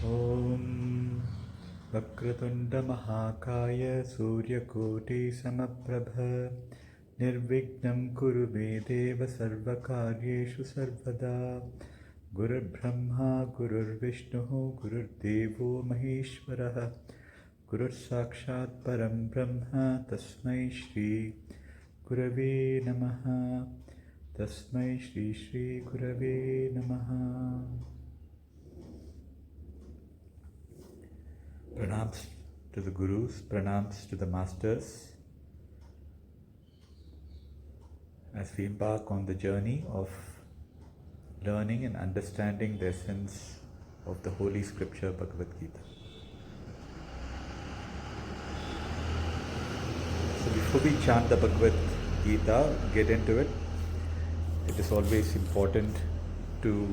ॐ वक्रतुण्डमहाकाय सूर्यकोटिसमप्रभ निर्विघ्नं कुरु मे देव सर्वकार्येषु सर्वदा गुरुर्ब्रह्मा गुरुर्विष्णुः गुरुर्देवो महेश्वरः गुरुर्साक्षात् परं ब्रह्म तस्मै श्री गुरवे नमः तस्मै श्री श्री गुरवे नमः. Pranams to the Gurus, pranams to the Masters, as we embark on the journey of learning and understanding the essence of the Holy Scripture Bhagavad Gita. So before we chant the Bhagavad Gita, get into it, it is always important to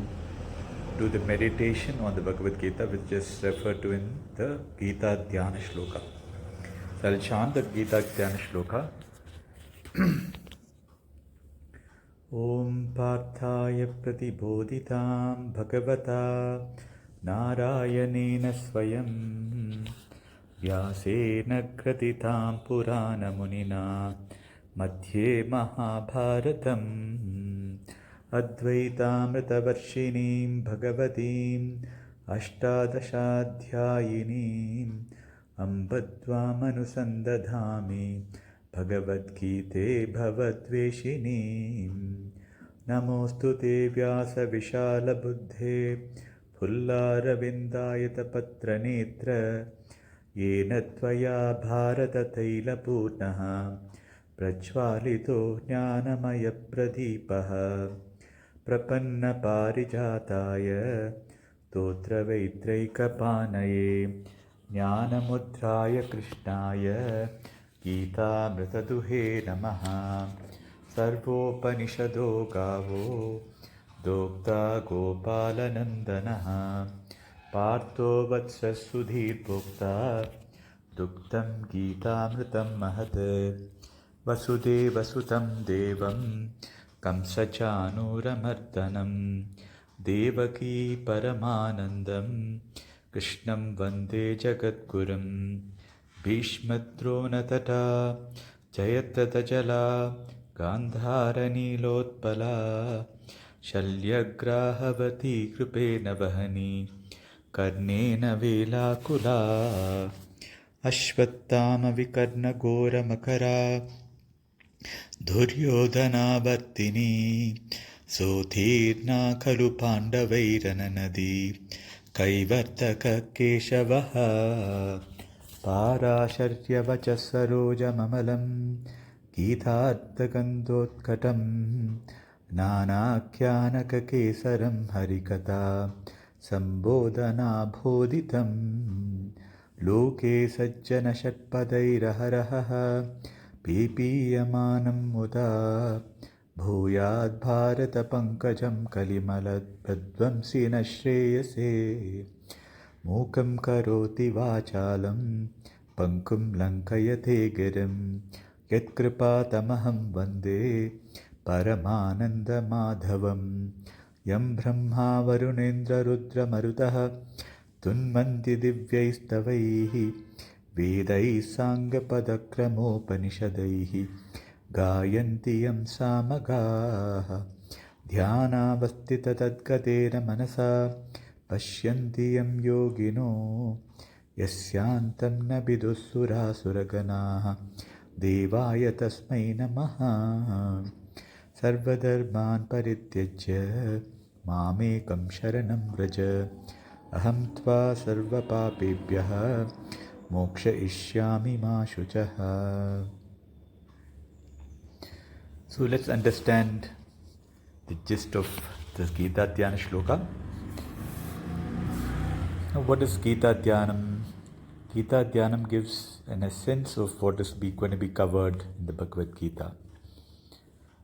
do the meditation on the Bhagavad Gita, which is referred to in the Gita Dhyana Shloka. So I'll chant the Gita Dhyana Shloka. Om Parthaya Pratibodhitam Bhagavata Narayanena Swayam Vyasena Kratitam Purana Munina Madhye Mahabharatam Advaitamritavarshiniim Bhagavatim Ashtadashadhyayiniim Ambadvamanusandadhami Bhagavad Gite Bhavatveshiniim Namostute Vyasa Vishala Buddhe Pullaravindayata Patranetra Yena Tvaya Bharata Taila Purnaha Prajvalito Jnanamaya Pradipaha Prapanna Parijataya Totra Vaitraikapanaye Jnanamudraya Krishnaya Gita Mritaduhe Namaha Sarvopanishado Gavo Dokta Gopalanandanaha Partho Vatsasudhir Bhokta Duktam Gita Mritam Mahate Vasudeva Sutam Devam Kamsachanuramardanam Devaki Paramanandam Krishnam Vande Jagadgurum Bhishmadronatata Jayatratachala Gandharanilotpala Shalyagrahavati Krupena Vahani Karnena Velakula Ashvattama Vikarna Gora Makara Duryodhanavartini Sothirna Kalu Pandavairananadi Kaivartaka Keshavaha Parasharya Vachasaroja Mamalam Geetharthagandhotkatam Nanakyanaka Kesaram Harikata Sambodhana Bodhitam Loke Sajjana Shatpadairaharaha Pipiyamanam Muda Bhuyad Bharata Pankajam Kalimalad Pradvamsina Shreyase Mukam Karoti Vachalam Pankum Lankayate Girim Yatkripatamaham Vande Paramananda Madhavam Yam Brahma Varunendra Rudra Marutaha Tunmanti Divyaistavaihi Vedai Sangapadakramopanishadaihi Gayanti Yam Samagaha Dhyanavastita Tadgatera Manasa Pashyanti Yam Yogino Yasyantam Nabidusura Suraganaha Devaya Tasmai Namaha Sarvadharman Parityajya Mamekam Sharanam Vraja Aham Tva Sarva Papebhyaha Moksha Ishyami Ma Shuchaha. So let's understand the gist of this Gita Dhyana Shloka. Now, what is Gita Dhyanam? Gita Dhyanam gives an essence of what is going to be covered in the Bhagavad Gita.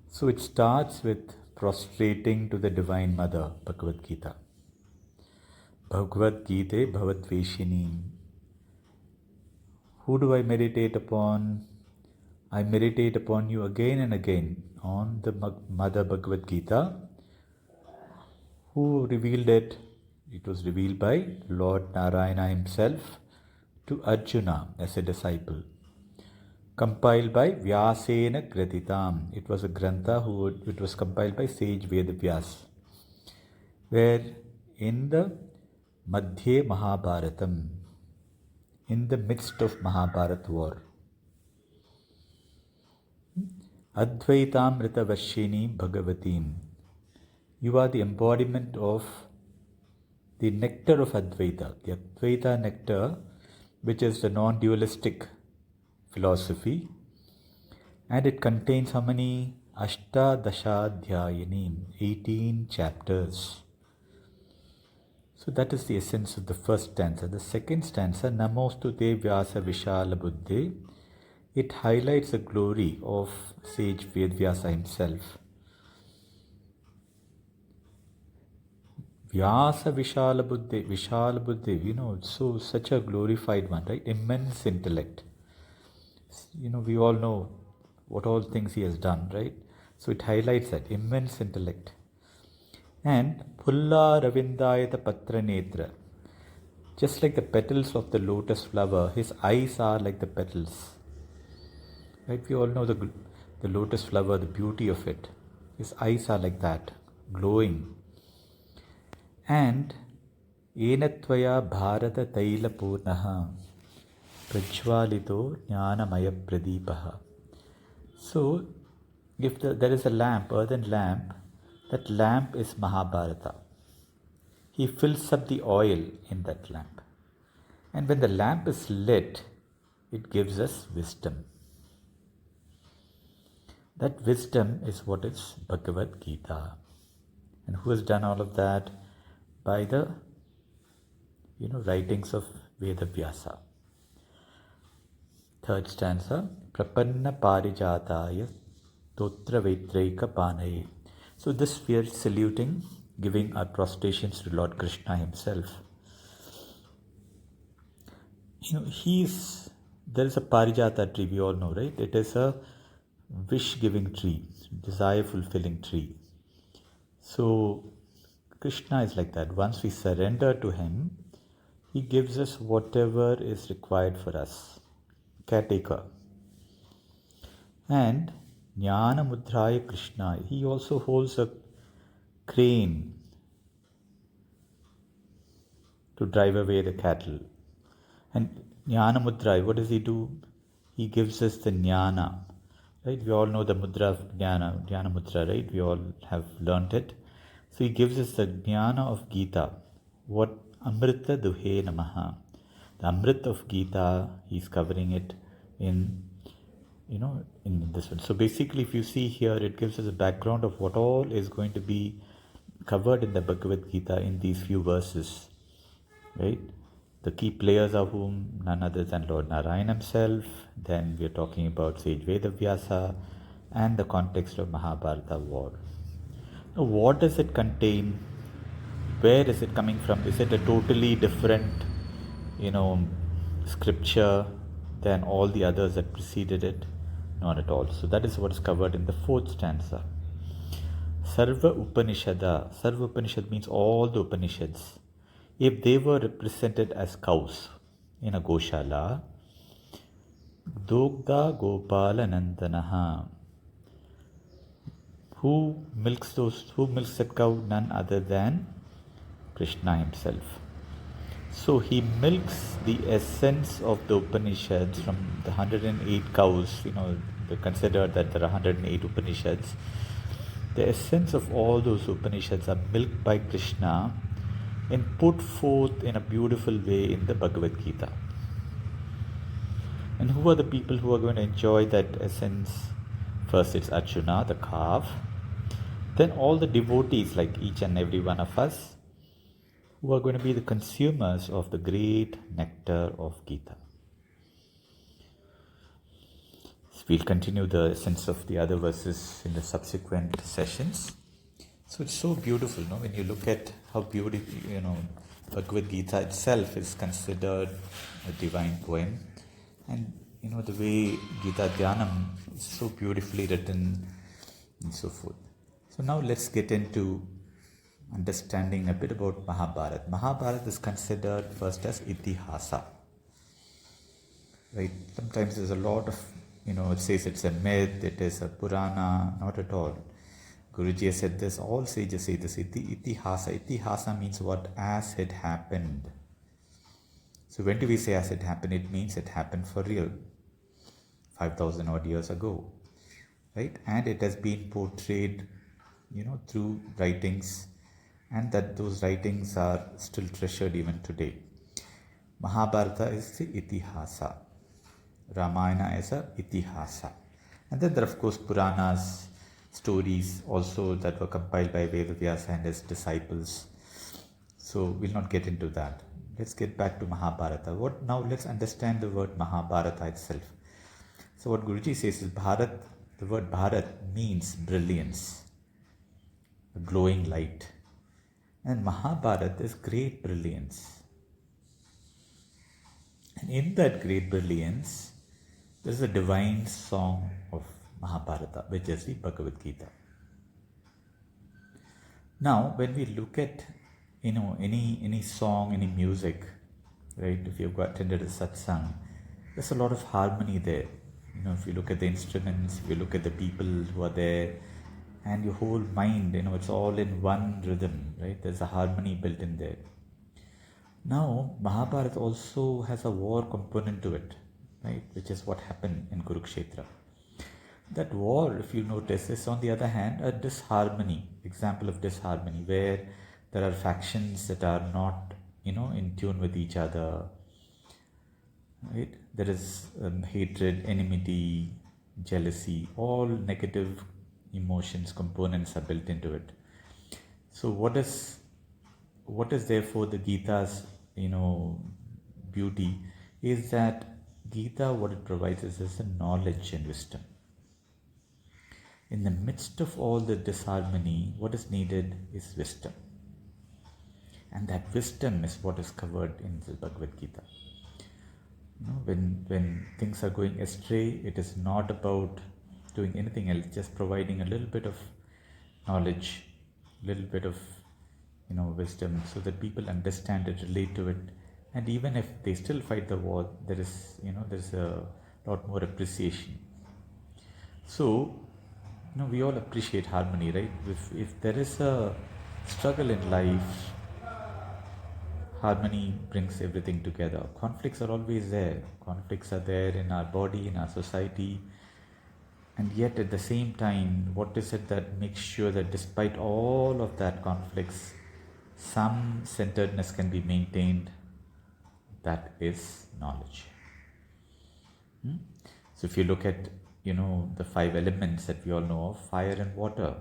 So it starts with prostrating to the Divine Mother, Bhagavad Gita. Bhagavad Gita Bhavatveshinim. Who do I meditate upon? I meditate upon you again and again on the Mother Bhagavad Gita, who revealed it It was revealed by Lord Narayana himself to Arjuna as a disciple. Compiled by Vyasena Graditam. It was a grantha it was compiled by sage Vedavyas. Where in the Madhye Mahabharatam, in the midst of Mahabharat war, Advaitamrita Vashini Bhagavatim, you are the embodiment of the nectar of Advaita, the Advaita nectar, which is the non-dualistic philosophy, and it contains how many? Ashtadashadhyayinim, 18 chapters. So that is the essence of the first stanza. The second stanza, Namostu te Vyasa Vishala Buddhe, it highlights the glory of sage Vedvyasa himself. Vyasa Vishala Buddhe, so such a glorified one, right? Immense intellect. We all know what all things he has done, right? So it highlights that immense intellect. And Pulla Ravindayata Patra Netra, just like the petals of the lotus flower, his eyes are like the petals. Right? We all know the lotus flower, the beauty of it. His eyes are like that, glowing. And Enatvaya Bharata Taila Purnaha Prajwalito Jnanamaya Pradipaha. So, if there is a lamp, earthen lamp, that lamp is Mahabharata. He fills up the oil in that lamp. And when the lamp is lit, it gives us wisdom. That wisdom is what is Bhagavad Gita. And who has done all of that? By the writings of Vedavyasa. Third stanza, Prapanna Parijataya Totra Vaitraika Panaye. So this we are saluting, giving our prostrations to Lord Krishna himself. There is a Parijata tree, we all know, right? It is a wish-giving tree, desire-fulfilling tree. So Krishna is like that. Once we surrender to him, he gives us whatever is required for us. Caretaker. And Jnana Mudraya Krishna, he also holds a crane to drive away the cattle. And Jnana Mudraya, what does he do? He gives us the Jnana. Right? We all know the Mudra of Jnana Mudra, right? We all have learnt it. So he gives us the Jnana of Geeta. What? Amrita Duhe Namaha. The Amrit of Geeta, he's covering it in this one. So basically, if you see here, it gives us a background of what all is going to be covered in the Bhagavad Gita in these few verses. Right? The key players are whom? None other than Lord Narayana himself. Then we are talking about sage Vedavyasa and the context of Mahabharata war. Now, what does it contain? Where is it coming from? Is it a totally different, scripture than all the others that preceded it? Not at all. So that is what is covered in the fourth stanza. Sarva Upanishada. Sarva Upanishad means all the Upanishads. If they were represented as cows in a Goshala, Dogda Gopala Nandanaha. Who milks that cow? None other than Krishna himself. So he milks the essence of the Upanishads from the 108 cows. They consider that there are 108 Upanishads. The essence of all those Upanishads are milked by Krishna and put forth in a beautiful way in the Bhagavad Gita. And who are the people who are going to enjoy that essence? First it's Arjuna, the calf. Then all the devotees, like each and every one of us, who are going to be the consumers of the great nectar of Gita. So we'll continue the essence of the other verses in the subsequent sessions. So it's so beautiful, when you look at how beautiful, Bhagavad Gita itself is considered a divine poem. And, the way Gita Dhyanam is so beautifully written and so forth. So now let's get into understanding a bit about Mahabharata. Mahabharata is considered first as Itihasa. Right? Sometimes there's a lot of, it says it's a myth, it is a Purana, not at all. Guruji has said this, all sages say this, Itihasa. Itihasa means what? As it happened. So when do we say as it happened? It means it happened for real, 5,000 odd years ago. Right? And it has been portrayed, through writings, and that those writings are still treasured even today. Mahabharata is the Itihasa. Ramayana is a Itihasa. And then there are of course Puranas, stories also that were compiled by Vedavyasa and his disciples. So we'll not get into that. Let's get back to Mahabharata. Now let's understand the word Mahabharata itself. So what Guruji says is Bharat, the word Bharat means brilliance, a glowing light. And Mahabharata is great brilliance. And in that great brilliance, there is a divine song of Mahabharata, which is the Bhagavad Gita. Now, when we look at, any song, any music, right? If you've attended a satsang, there's a lot of harmony there. If you look at the instruments, if you look at the people who are there, and your whole mind, it's all in one rhythm, right? There's a harmony built in there. Now, Mahabharata also has a war component to it, right? Which is what happened in Kurukshetra. That war, if you notice, is on the other hand a disharmony, example of disharmony, where there are factions that are not, in tune with each other, right? There is hatred, enmity, jealousy, all negative emotions, components are built into it. So what is therefore the Gita's, beauty is that Gita, what it provides is a knowledge and wisdom. In the midst of all the disharmony, what is needed is wisdom. And that wisdom is what is covered in the Bhagavad Gita. When things are going astray, it is not about doing anything else, just providing a little bit of knowledge, a little bit of wisdom, so that people understand it, relate to it, and even if they still fight the war, there's a lot more appreciation. So, we all appreciate harmony, right? If there is a struggle in life, harmony brings everything together. Conflicts are always there. Conflicts are there in our body, in our society. And yet at the same time, what is it that makes sure that despite all of that conflicts, some centeredness can be maintained? That is knowledge. So if you look at, the 5 elements that we all know of, fire and water,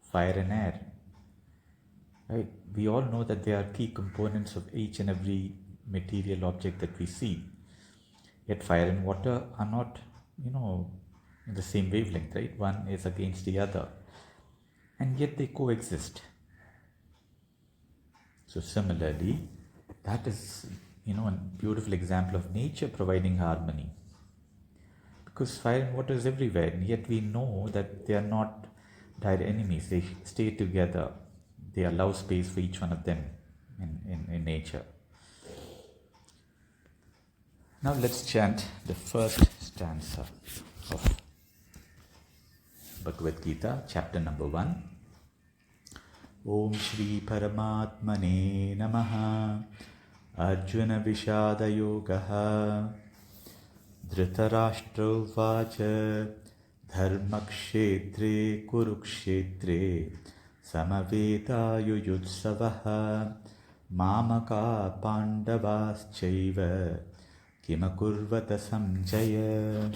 fire and air, right? We all know that they are key components of each and every material object that we see. Yet fire and water are not, in the same wavelength, right? One is against the other. And yet they coexist. So similarly, that is, a beautiful example of nature providing harmony. Because fire and water is everywhere, and yet we know that they are not dire enemies. They stay together. They allow space for each one of them in nature. Now let's chant the first stanza of Bhagavad Gita, chapter number 1. Om Shri Paramatmane Namaha. Arjuna Vishada Yogaha. Dhritarashtra Vacha. Dharmakshetre Kurukshetre. Samaveta Yuyutsavaha. Mamaka Pandavaschaiva. Kimakurvata Samjaya.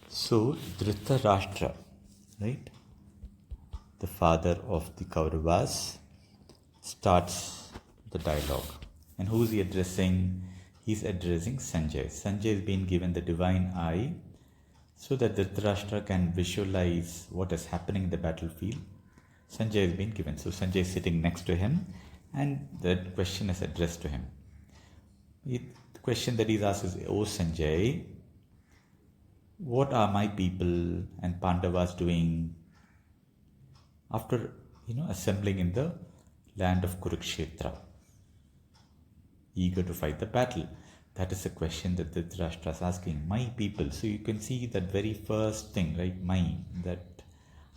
So, Dhritarashtra, right? The father of the Kauravas starts the dialogue. And who is he addressing? He's addressing Sanjay. Sanjay has been given the divine eye so that Dhritarashtra can visualize what is happening in the battlefield. Sanjay has been given. So Sanjay is sitting next to him and the question is addressed to him. The question that he's asked is, O Sanjay, what are my people and Pandavas doing? After assembling in the land of Kurukshetra, eager to fight the battle. That is the question that Dhritarashtra is asking. My people. So you can see that very first thing, right? My, that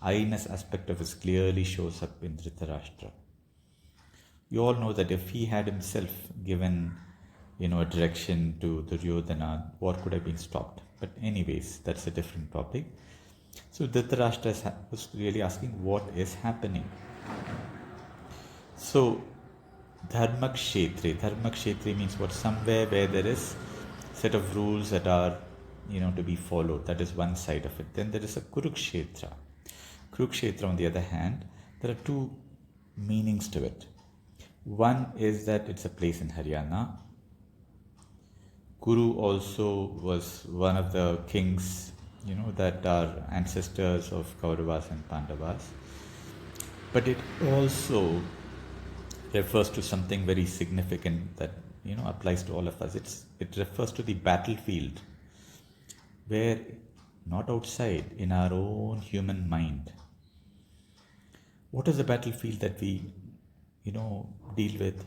I-ness aspect of it clearly shows up in Dhritarashtra. You all know that if he had himself given, a direction to Duryodhana, war could have been stopped. But anyways, that's a different topic. So Dhritarashtra was really asking what is happening. So Dharmakshetri means what? Somewhere where there is set of rules that are, to be followed. That is one side of it. Then there is a Kurukshetra. Kurukshetra, on the other hand, there are two meanings to it. One is that it's a place in Haryana. Kuru also was one of the kings, that are ancestors of Kauravas and Pandavas. But it also refers to something very significant that, applies to all of us. It refers to the battlefield, where not outside, in our own human mind. What is the battlefield that we, deal with?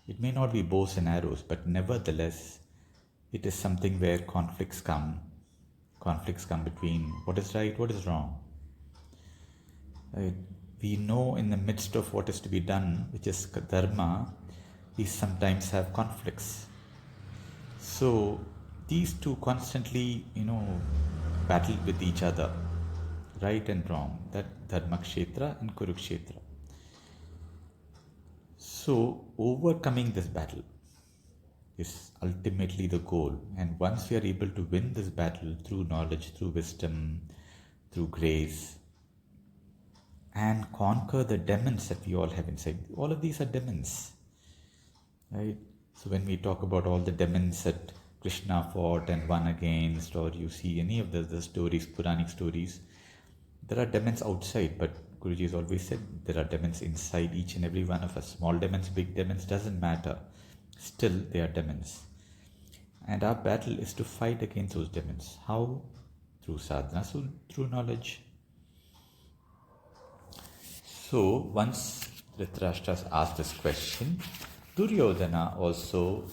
It may not be bows and arrows, but nevertheless, it is something where conflicts come between what is right, what is wrong. Right? We know in the midst of what is to be done, which is dharma, we sometimes have conflicts. So these two constantly, battle with each other, right and wrong, that Dharmakshetra and Kurukshetra. So overcoming this battle is ultimately the goal. And once we are able to win this battle through knowledge, through wisdom, through grace, and conquer the demons that we all have inside. All of these are demons, right? So when we talk about all the demons that Krishna fought and won against, or you see any of the stories, Puranic stories, there are demons outside, but Guruji has always said there are demons inside each and every one of us. Small demons, big demons, doesn't matter. Still, they are demons. And our battle is to fight against those demons. How? Through sadhana, so through knowledge. So once Dhritarashtra asked this question, Duryodhana also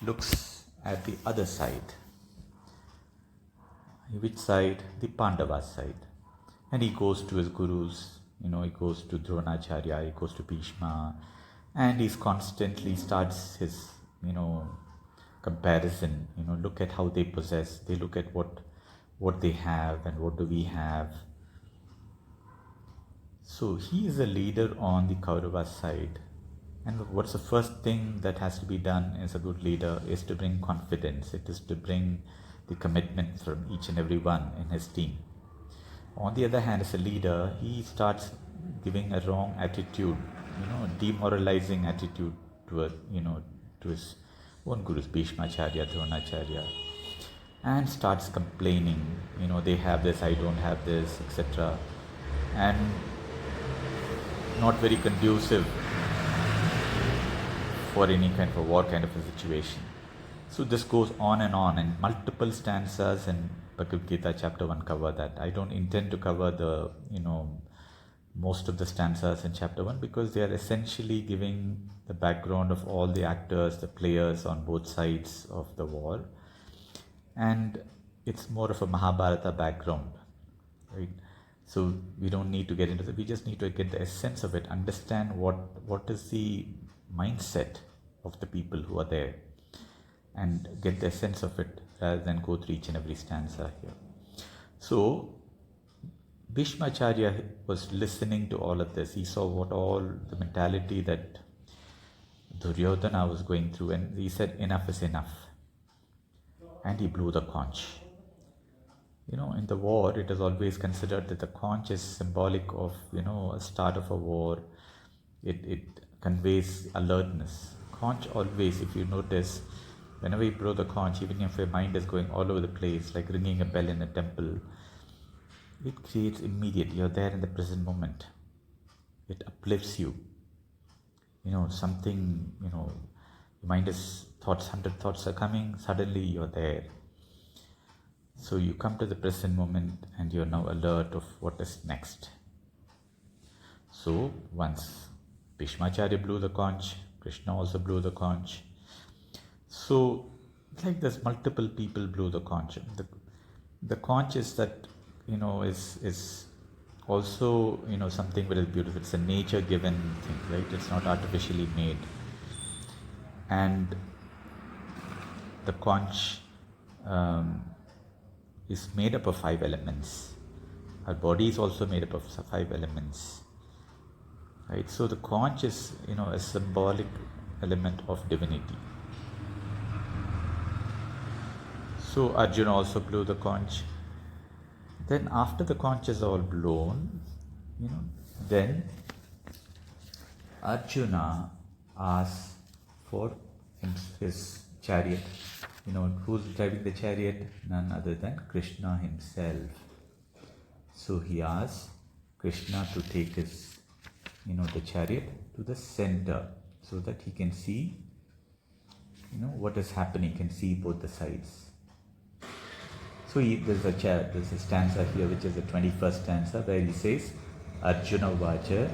looks at the other side. Which side? The Pandava side. And he goes to his gurus, he goes to Dronacharya, he goes to Bhishma, and he constantly starts his, comparison. Look at how they possess. They look at what they have and what do we have. So he is a leader on the Kaurava side. And what's the first thing that has to be done as a good leader is to bring confidence. It is to bring the commitment from each and every one in his team. On the other hand, as a leader, he starts giving a wrong attitude, demoralizing attitude to his own gurus, Bhishmacharya, Dronacharya, and starts complaining, they have this, I don't have this, etc. And not very conducive for any kind of a war kind of a situation. So this goes on, and multiple stanzas in Bhagavad Gita chapter 1 cover that. I don't intend to cover the, most of the stanzas in chapter 1 because they are essentially giving the background of all the actors, the players on both sides of the war. And it's more of a Mahabharata background, right? So we don't need to get into it. We just need to get the essence of it, understand what is the mindset of the people who are there, and get the essence of it rather than go through each and every stanza here. So Bhishmacharya was listening to all of this. He saw what all the mentality that Duryodhana was going through, and he said enough is enough, and he blew the conch. In the war, it is always considered that the conch is symbolic of, a start of a war. It conveys alertness. Conch always, if you notice, whenever you blow the conch, even if your mind is going all over the place, like ringing a bell in a temple, it creates immediate, you're there in the present moment. It uplifts you. Something, your mind is 100 thoughts are coming, suddenly you're there. So you come to the present moment and you're now alert of what is next. So once Bhishmacharya blew the conch, Krishna also blew the conch. So like this, multiple people blew the conch. The conch is that, is also, something very beautiful. It's a nature given thing, right? It's not artificially made. And the conch is made up of 5 elements. Our body is also made up of 5 elements, right? So the conch is, a symbolic element of divinity. So Arjuna also blew the conch. Then after the conch is all blown, then Arjuna asks for his chariot. Who's driving the chariot? None other than Krishna himself. So he asks Krishna to take his, the chariot to the center so that he can see, what is happening. He can see both the sides. So there's a stanza here, which is the 21st stanza, where he says, Arjuna vacha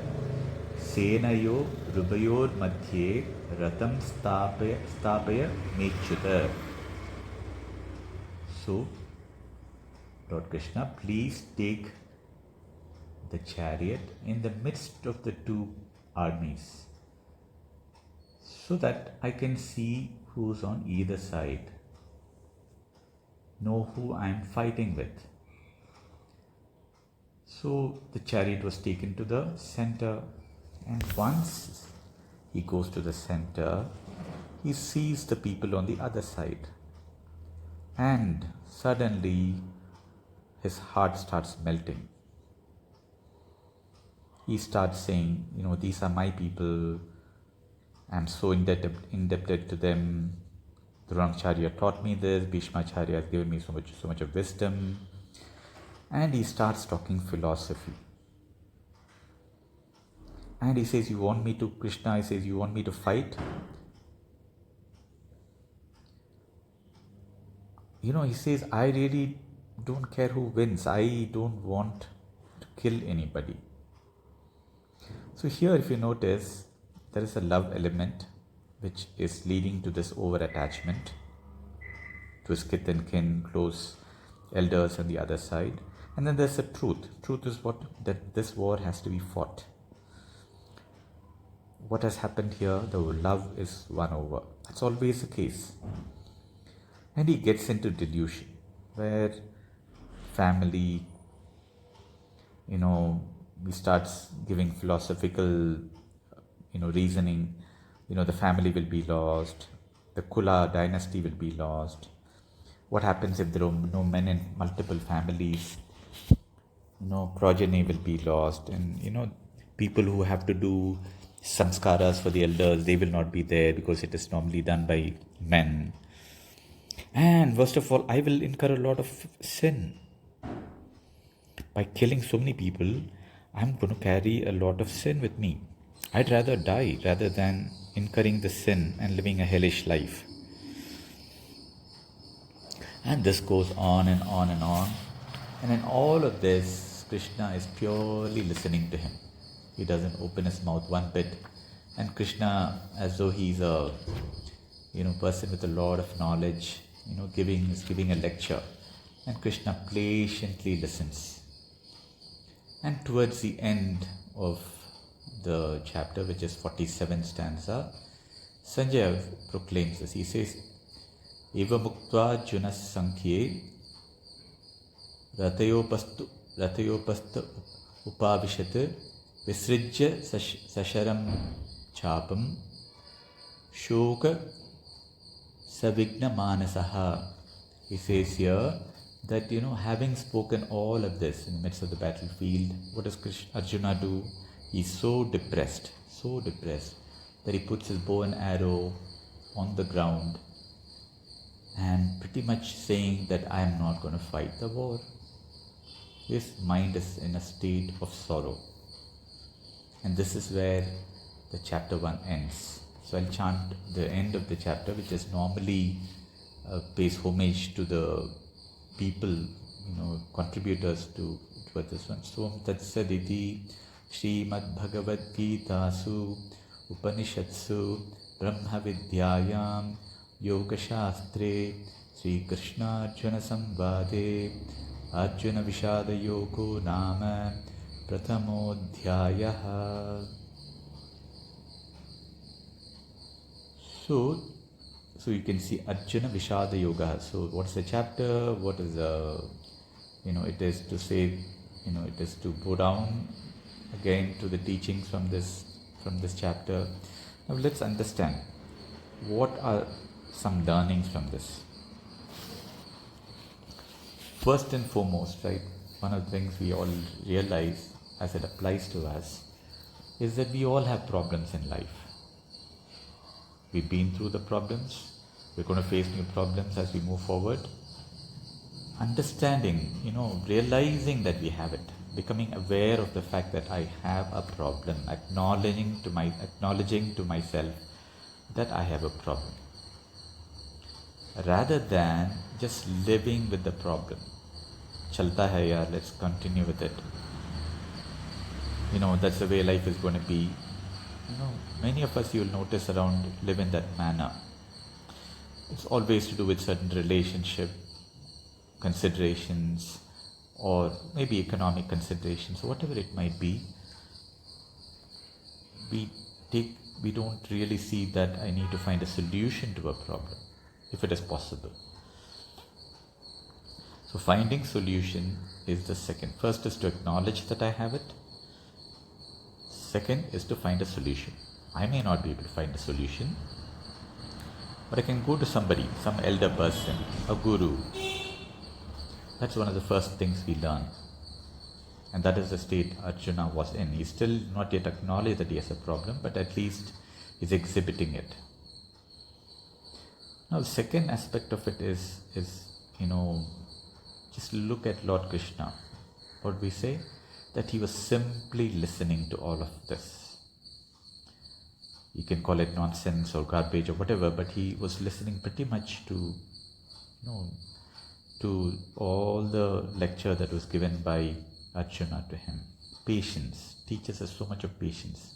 senayo rubayor madhye ratam stapaya mechuta. So, Lord Krishna, please take the chariot in the midst of the 2 armies so that I can see who's on either side, know who I am fighting with. So the chariot was taken to the center, and once he goes to the center, he sees the people on the other side, and suddenly his heart starts melting. He starts saying, these are my people, I'm so indebted to them. Dronacharya taught me this, Bhishmacharya has given me so much of wisdom. And he starts talking philosophy. And he says, Krishna, he says, you want me to fight? He says, I really don't care who wins. I don't want to kill anybody. So here, if you notice, there is a love element which is leading to this over-attachment to his kith and kin, close elders on the other side. And then there's a truth. Truth is that this war has to be fought. What has happened here? The love is won over. That's always the case. And he gets into delusion, where family, he starts giving philosophical, reasoning. The family will be lost. The Kula dynasty will be lost. What happens if there are no men in multiple families? Progeny will be lost. And, people who have to do samskaras for the elders, they will not be there because it is normally done by men. And worst of all, I will incur a lot of sin. By killing so many people, I'm going to carry a lot of sin with me. I'd rather die rather than incurring the sin and living a hellish life. And this goes on and on and on. And in all of this, Krishna is purely listening to him. He doesn't open his mouth one bit. And Krishna, as though he's a person with a lot of knowledge, is giving a lecture. And Krishna patiently listens. And towards the end of the chapter, which is 47th stanza, Sanjaya proclaims this. He says, Eva muktva junas sankhye ratayopasta upavishat visrijya sasharam chapam shoka savigna manasaha. He says here that, having spoken all of this in the midst of the battlefield, what does Arjuna do? He's so depressed that he puts his bow and arrow on the ground and pretty much saying that I am not going to fight the war. His mind is in a state of sorrow. And this is where the chapter 1 ends. So I'll chant the end of the chapter, which is normally pays homage to the people, contributors to this one. Swam tatsaditi Srimad Bhagavad Gitasu Upanishatsu Brahma Vidyayam Yoga Shastre Sri Krishna Arjuna Samvade Arjuna Vishada Yogo Nama Prathamodhyayaha. So you can see Arjuna Vishada Yoga. So what's the chapter? What is the, it is to say, it is to go down again to the teachings from this chapter. Now let's understand what are some learnings from this. First and foremost, right, one of the things we all realize as it applies to us is that we all have problems in life. We've been through the problems. We're going to face new problems as we move forward. Understanding, realizing that we have it, becoming aware of the fact that I have a problem, acknowledging to myself that I have a problem, rather than just living with the problem. Chalta hai yaar, let's continue with it. That's the way life is going to be. Many of us, you'll notice around, live in that manner. It's always to do with certain relationship considerations, or maybe economic considerations, whatever it might be. We don't really see that I need to find a solution to a problem, if it is possible. So finding solution is the second. First is to acknowledge that I have it. Second is to find a solution. I may not be able to find a solution, but I can go to somebody, some elder person, a guru. That's one of the first things we learn. And that is the state Arjuna was in. He's still not yet acknowledged that he has a problem, but at least he's exhibiting it. Now the second aspect of it is just look at Lord Krishna. What we say? That he was simply listening to all of this. You can call it nonsense or garbage or whatever, but he was listening pretty much to all the lecture that was given by Arjuna to him. Patience teaches us so much of patience.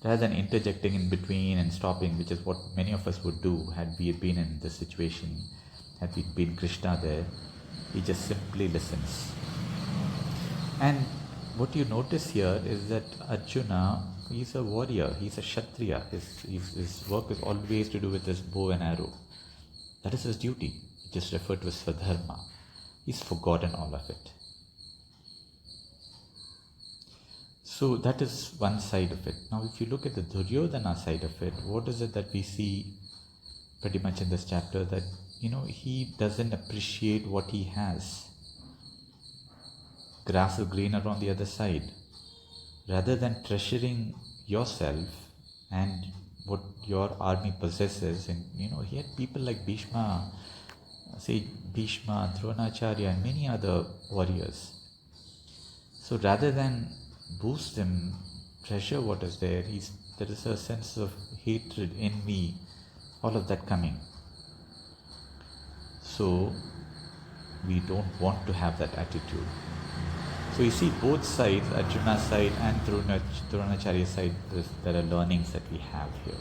Rather than interjecting in between and stopping, which is what many of us would do had we been in this situation, had we been Krishna there, he just simply listens. And what you notice here is that Arjuna, he's a warrior, he's a Kshatriya. His work is always to do with his bow and arrow. That is his duty, which is referred to as Swadharma. He's forgotten all of it. So that is one side of it. Now if you look at the Duryodhana side of it, what is it that we see pretty much in this chapter? That, he doesn't appreciate what he has. Grass is greener on the other side. Rather than treasuring yourself and what your army possesses, and he had people like Bhishma, Dronacharya, and many other warriors. So rather than boost them, treasure what is there, there is a sense of hatred, envy, all of that coming. So we don't want to have that attitude. So you see both sides, Arjuna's side and Dronacharya's side, there are learnings that we have here.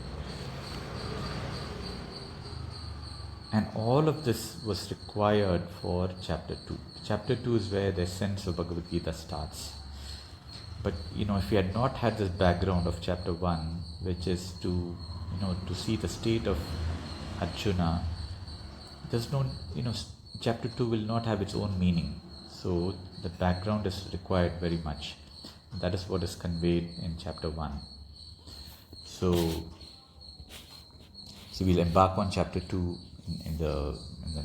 And all of this was required for chapter 2. Chapter 2 is where the essence of Bhagavad Gita starts. But if we had not had this background of chapter 1, which is to see the state of Arjuna, there's no, chapter 2 will not have its own meaning. So the background is required very much. That is what is conveyed in chapter 1. So we'll embark on chapter 2 in the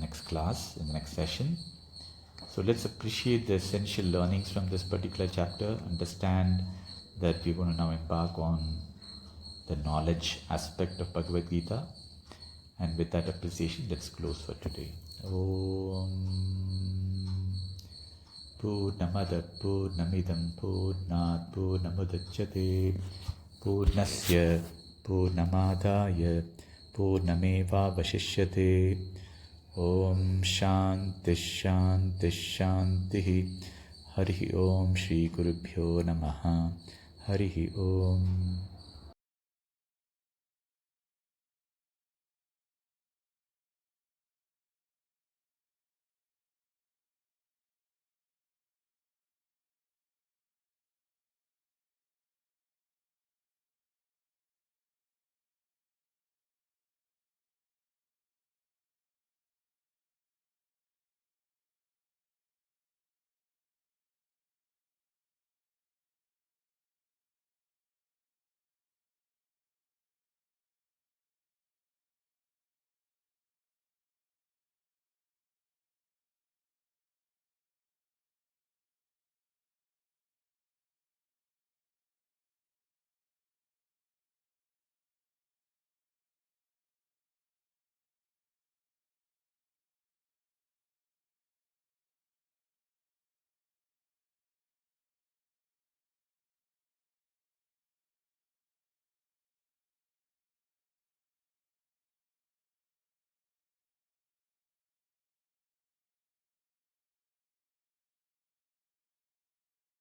next class, in the next session. So let's appreciate the essential learnings from this particular chapter, understand that we're going to now embark on the knowledge aspect of Bhagavad Gita. And with that appreciation, let's close for today. Om Purnamada Purnamidam Purnat Purnamudachyate Purnasya Purnamadaya Purnameva Vashishyate. Om Shanti Shanti Shanti. Hari Om Shri Gurubhyo Namaha. Harihi Om.